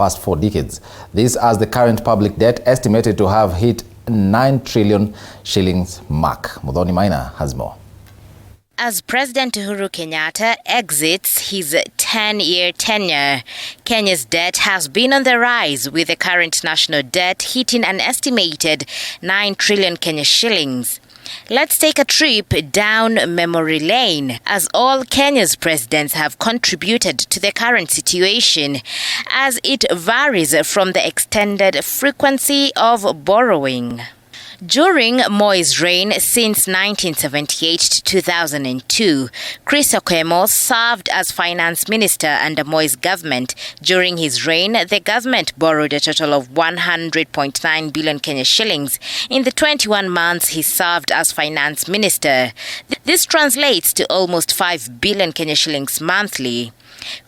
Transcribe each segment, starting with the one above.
past 4 decades. This as the current public debt estimated to have hit 9 trillion shillings mark. Muthoni Maina has more. As President Uhuru Kenyatta exits his 10-year tenure, Kenya's debt has been on the rise, with the current national debt hitting an estimated 9 trillion Kenya shillings. Let's take a trip down memory lane, as all Kenya's presidents have contributed to the current situation, as it varies from the extended frequency of borrowing. During Moi's reign since 1978 to 2002, KSh9 served as finance minister under Moi's government. During his reign, the government borrowed a total of 100.9 billion Kenya shillings in the 21 months he served as finance minister. This translates to almost 5 billion Kenya shillings monthly.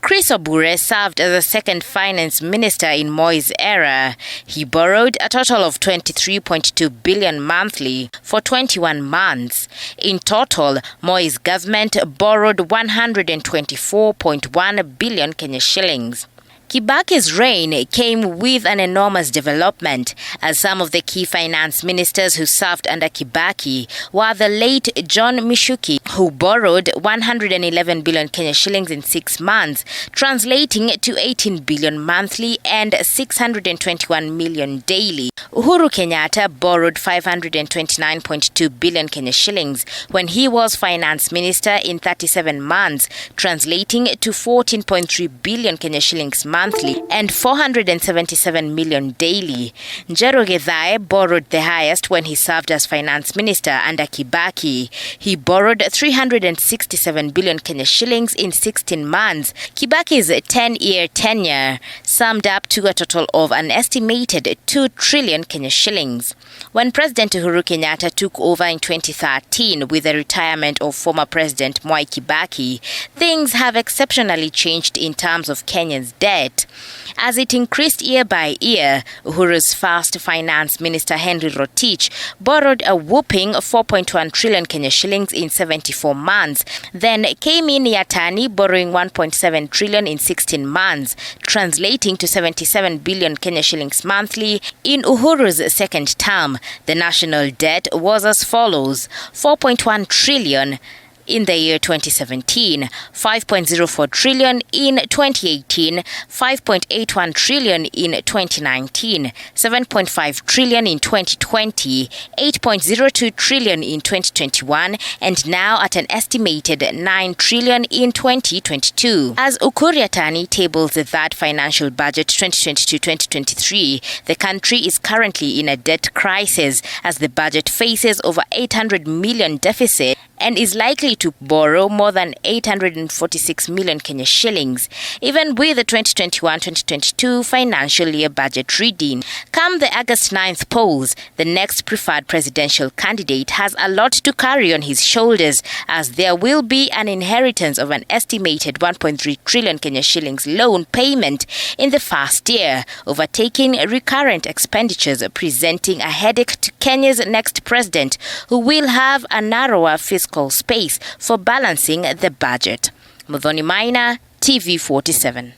Chris Obure served as the second finance minister in Moi's era. He borrowed a total of 23.2 billion monthly for 21 months. In total, Moi's government borrowed 124.1 billion Kenya shillings. Kibaki's reign came with an enormous development, as some of the key finance ministers who served under Kibaki were the late John Mishuki, who borrowed 111 billion Kenya shillings in 6 months, translating to 18 billion monthly and 621 million daily. Uhuru Kenyatta borrowed 529.2 billion Kenya shillings when he was finance minister in 37 months, translating to 14.3 billion Kenya shillings monthly and 477 million daily. Njoroge Thai borrowed the highest when he served as finance minister under Kibaki. He borrowed 367 billion Kenya shillings in 16 months. Kibaki's 10-year tenure summed up to a total of an estimated 2 trillion Kenya shillings. When President Uhuru Kenyatta took over in 2013 with the retirement of former President Mwai Kibaki, things have exceptionally changed in terms of Kenya's debt. As it increased year by year, Uhuru's first finance minister Henry Rotich borrowed a whopping 4.1 trillion Kenya shillings in 74 months. Then came in Yatani borrowing 1.7 trillion in 16 months, translating to 77 billion Kenya shillings monthly. In Uhuru's second term, the national debt was as follows: 4.1 trillion in the year 2017, 5.04 trillion in 2018, 5.81 trillion in 2019, 7.5 trillion in 2020, 8.02 trillion in 2021, and now at an estimated 9 trillion in 2022. As Ukur Yatani tables that financial budget 2022-2023, the country is currently in a debt crisis, as the budget faces over 800 million deficit and is likely to borrow more than 846 million Kenya shillings, even with the 2021-2022 financial year budget reading. Come the August 9th polls, the next preferred presidential candidate has a lot to carry on his shoulders, as there will be an inheritance of an estimated 1.3 trillion Kenya shillings loan payment in the first year, overtaking recurrent expenditures, presenting a headache to Kenya's next president, who will have a narrower fiscal space for balancing the budget. Muthoni Maina, TV 47.